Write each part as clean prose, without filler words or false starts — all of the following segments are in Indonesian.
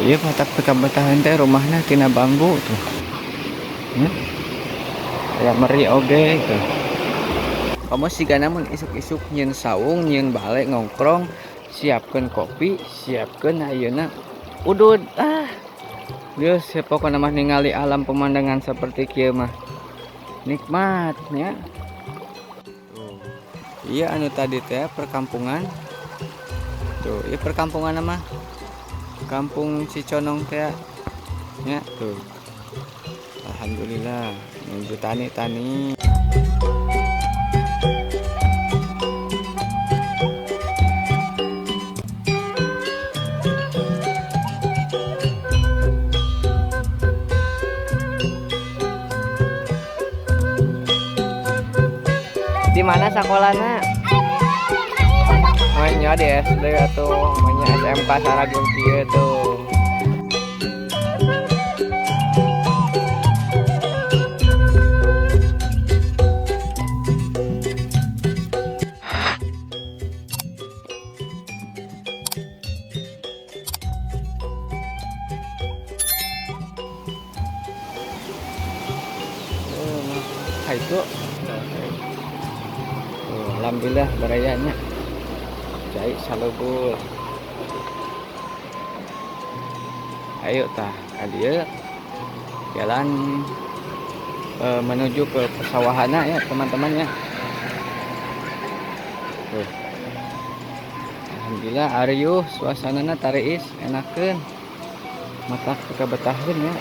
iya mata betah-betahan teh rumahnya tina bambu tuh. Kayak meri oge tuh. Kamu siga namun isuk-isuk nyen saung nyen balik ngongkrong, siapkan kopi, siapkan ayeuna udud. Dia pokoknya mah ningali alam pemandangan seperti kieu mah nikmatnya. Iya anu tadi teh perkampungan. Tuh, iya perkampungan mah Kampung Ciconong teh nya tuh. Alhamdulillah menuju tani-tani. Di mana sekolahnya? Mainnya di SD tuh, mainnya SMK Saragung kieu tuh. Hai itu. Alhamdulillah barayanya. Jai salebur. Ayo tah kadieu jalan menuju ke pesawahanna ya teman-teman ya. Tuh. Alhamdulillah ariuh suasanana tariis enakeun. Mata kebetaheun ya.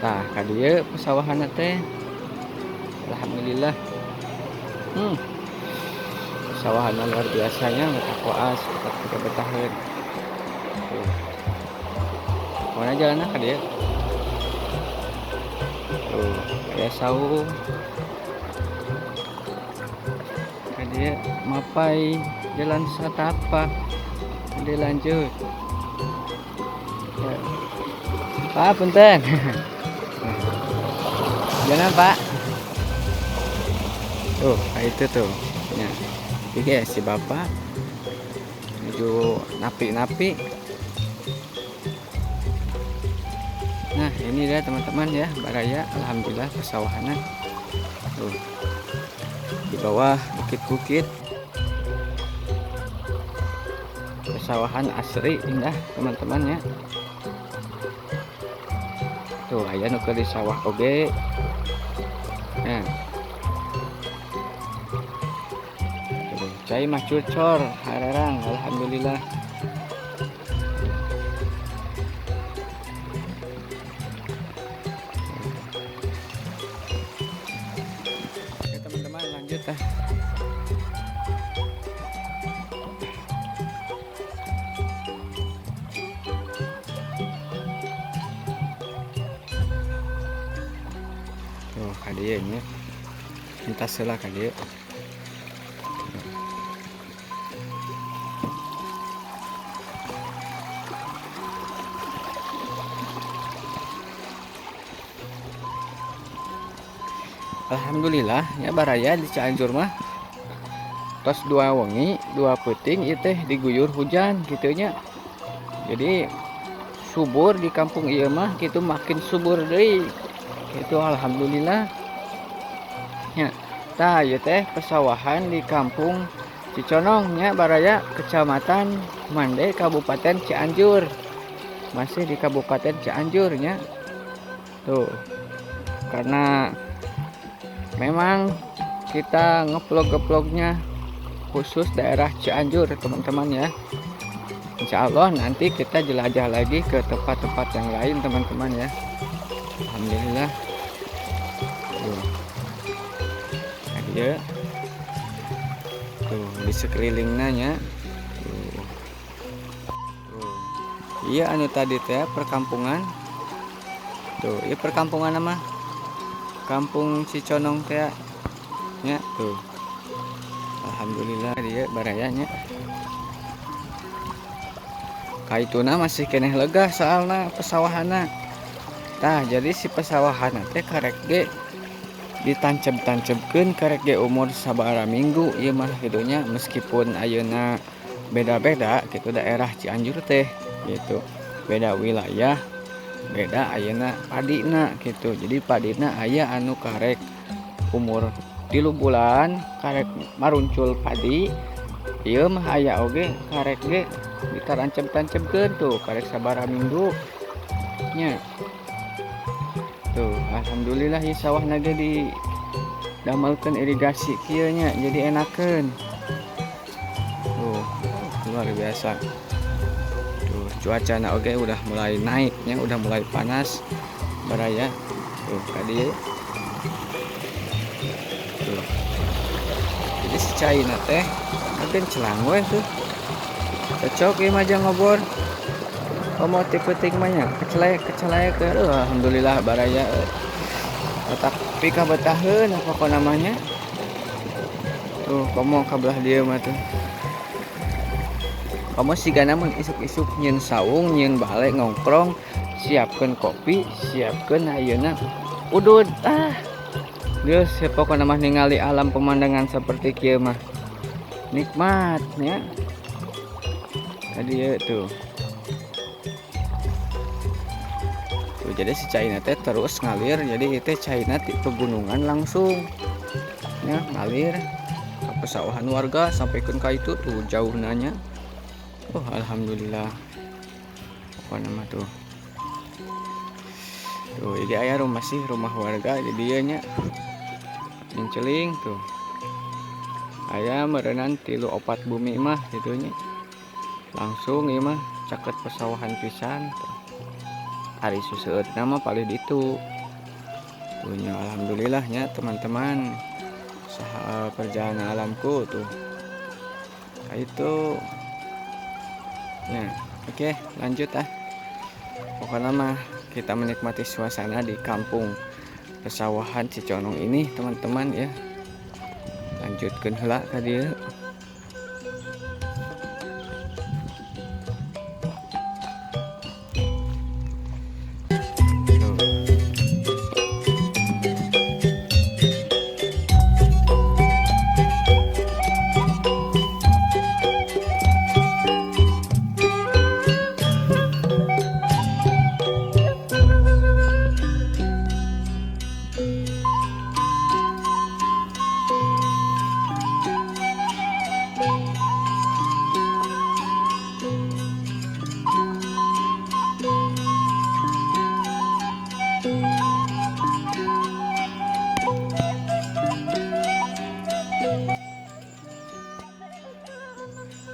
Nah, kadieu pesawahanna teh. Alhamdulillah. Pesawahanna luar biasanya mata koas, mata kebetaheun. Tuh. Mana jalanna kadieu? Tuh, aya saung. Kadieu mapai jalan satapak. Kadieu lanjut. Ya. Pak, punten. Jangan Pak. Tuh, itu tuh. Ya. Oke, si bapak menuju napi-napi. Nah, ini dia teman-teman ya, baraya. Alhamdulillah pesawahannya. Tuh. Di bawah bukit-bukit. Pesawahan asri indah teman-teman ya. Tuh, aya nu keur di sawah oge. Nah. Tuh, cai mah cucor, harerang, alhamdulillah. Oke, teman-teman lanjut ah. Tuh, kadieu nya. Entas heula kadieu. Alhamdulillah ya baraya di Cianjur mah tos 2 wengi 2 peuting ieu teh diguyur hujan kitu nya. Jadi subur di kampung ieu mah kitu makin subur deui. Itu alhamdulillah. Ya, tah ieu teh pesawahan di kampung Ciconong nya baraya Kecamatan Mande Kabupaten Cianjur. Masih di Kabupaten Cianjur nya. Tuh. Karena memang kita ngeplog-ngeplognya khusus daerah Cianjur teman-teman ya. Insya Allah nanti kita jelajah lagi ke tempat-tempat yang lain teman-teman ya. Alhamdulillah. Dia tuh di sekelilingnya nya. Iya anu tadi teh perkampungan. Tuh, iya perkampungan mah Kampung Ciconong teh nya tuh. Alhamdulillah dia barayanya. Kaituna masih keneh lega soalna pesawahanna. Tah jadi si pesawahanna teh karek ge ditancep-tancepkeun karek ge umur sabaraha minggu ieu mah kidunya, meskipun ayeuna beda-beda gitu daerah Cianjur teh gitu. Beda wilayah, beda ayeuna padina gitu. Jadi padina aya anu karek umur 3 bulan karek maruncul padi. Ieu mah aya oge karek ge ditarancep-tancepkeun tuh karek sabaraha minggu nya. Tuh, alhamdulillah ieu sawahna ge didamelkeun irigasi kieu nya, jadi enakeun. Tuh, luar biasa. Tuh, cuacana oge udah mulai naiknya, udah mulai panas baraya. Tuh, ka dieu. Tuh. Jadi si caina teh agen celang we tuh. Cocok ieu mah jeung ngobor. Komo ti peuting mah nya kecelek alhamdulillah baraya tapi kabetaheun apa ko namanya. Tuh, komo ka belah dieu mah tuh. Komo sigana mun isuk-isuk nyieun saung, nyieun bale ngongkrong, siapkeun kopi, siapkeun ayeuna udud. Geus pokona mah ningali alam pemandangan seperti kieu mah nikmat nya. Ka dieu tuh. Tuh, jadi si caina teh terus ngalir, jadi itu caina ti pegunungan langsung ya ngalir ke pesawahan warga sampaikan ka itu tuh jauh nanya. Oh alhamdulillah pokoknya mah tuh. Tuh ini aya rumah sih rumah warga jadi dia nya nginceling tuh aya merenan 3-4 bumi mah gitunya langsung ieu mah caket pesawahan pisan tuh. Hari suseut nama paling itu punya alhamdulillahnya teman-teman saha perjalanan alamku tuh kayak itu ya. Oke lanjut pokoknya mah kita menikmati suasana di kampung pesawahan Ciconong ini teman-teman ya. Lanjutkeun heula ka dieu.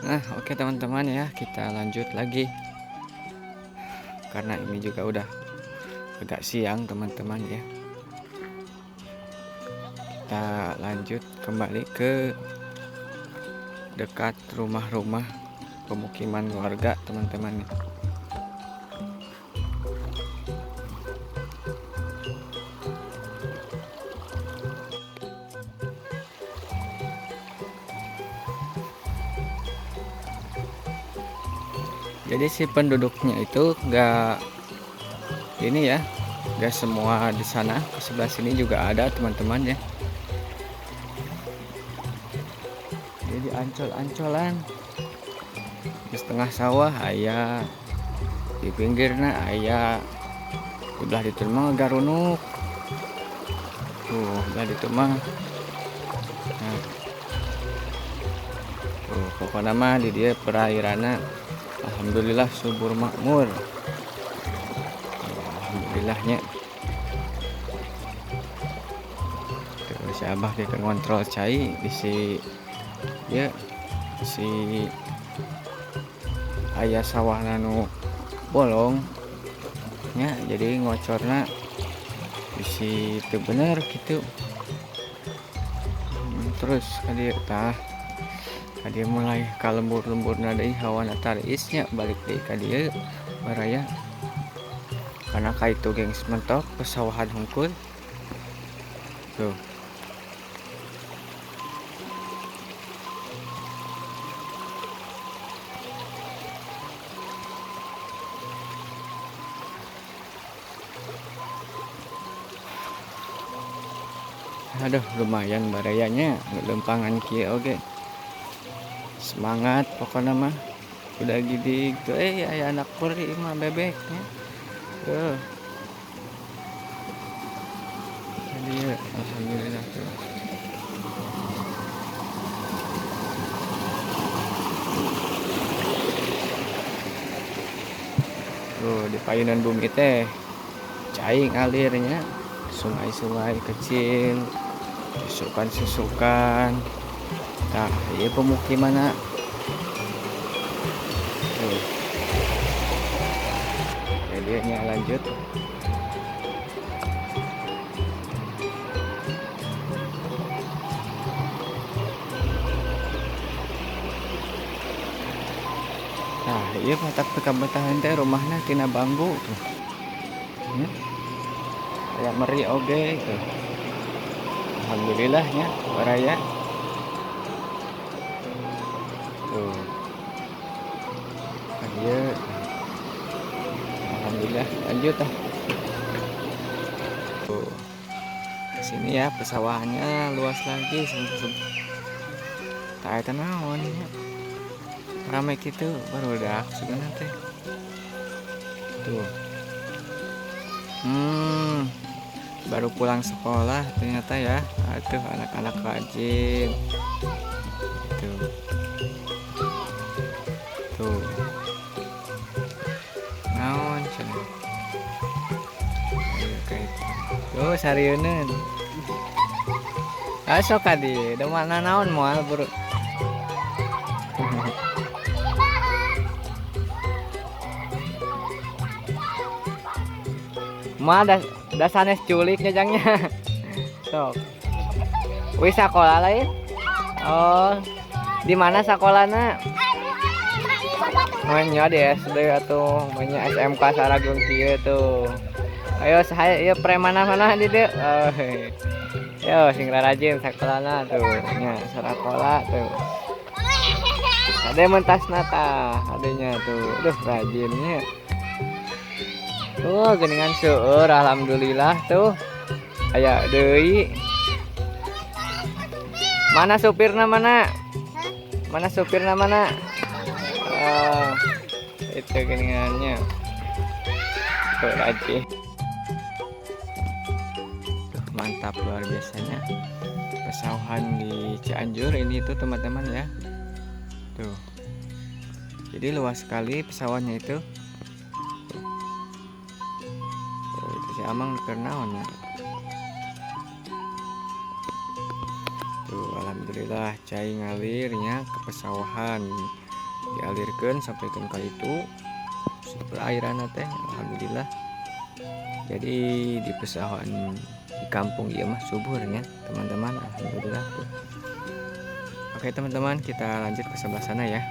Nah oke teman-teman ya kita lanjut lagi karena ini juga udah agak siang teman-teman ya. Kita lanjut kembali ke dekat rumah-rumah pemukiman warga teman-teman. Jadi si penduduknya itu enggak ini ya, enggak semua di sana, ke sebelah sini juga ada teman-teman ya. Jadi ancol-ancolan di setengah sawah aya, di pinggirnya aya, di belah itu mah garunuk. Tuh, belah itu mah. Nah. Tuh, pokoknya mah di dia perairannya alhamdulillah subur makmur. Alhamdulillahnya. Tuh, si Abah dia ngontrol cai di si ya si aya sawah nanu bolong nya jadi ngocorna bisi teu bener gitu. Terus kadieu mulai kalembur-lemburna deui hawana tariisnya balik deui ka dieu baraya karena kaitu gengs mentok pesawahan hungkul tuh. Aduh lumayan barayanya lempangan kieu oge. Semangat pokoknya mah. Udah gidig tuh aya anak peri mah bebeknya. Tuh. Jadi ya, alhamdulillah tuh. Tuh di payunan bumi teh cai ngalirnya sungai-sungai kecil, susukan-susukan. Nah, iya pemukiman. Tuh. Jadi lanjut. Nah, iya matak betahan teh rumahnya tina bambu tuh. Kayak meri oge tuh. Alhamdulillahnya baraya. Tuh. Iya. Alhamdulillah lanjut ah. Tuh. Sini ya pesawahannya luas lagi tak ada naon ya. Ramai gitu baru udah sebenarnya teh. Tuh. Baru pulang sekolah ternyata ya. Aduh anak-anak rajin. Tuh. Tuh. Naon cenah. Ayo kayak tuh sarieun. Sok kadi, da mana naon moal buru. Mah da sanes culik jangnya. Sok. Wis sakola lain? Oh. Di mana sakolana? Mainnya di SD atuh, mainnya SMK Saragung kieu tuh. Ayo saya ieu premana mana di dieu. Oh. Yo sing rajin sakolana tuh, nya sakola tuh. Ade mentasna tah, adenya tuh. Aduh rajinnya. Tuh geuningan seueur alhamdulillah tuh. Aya deui. Mana supirna mana? Mana supirna mana? Itu geuningannya. Tuh rajin. Mantap luar biasanya pesawahan di Cianjur ini tuh teman-teman ya. Tuh. Jadi luas sekali pesawahannya itu. Tuh, itu si Amang kenaon ya. Tuh alhamdulillah cai ngalirnya ke pesawahan. Dialirkan sampai ke itu. Super airan teh alhamdulillah. Jadi di pesawahan di kampung iya mah suburnya teman-teman alhamdulillah tuh. Oke teman-teman kita lanjut ke sebelah sana ya.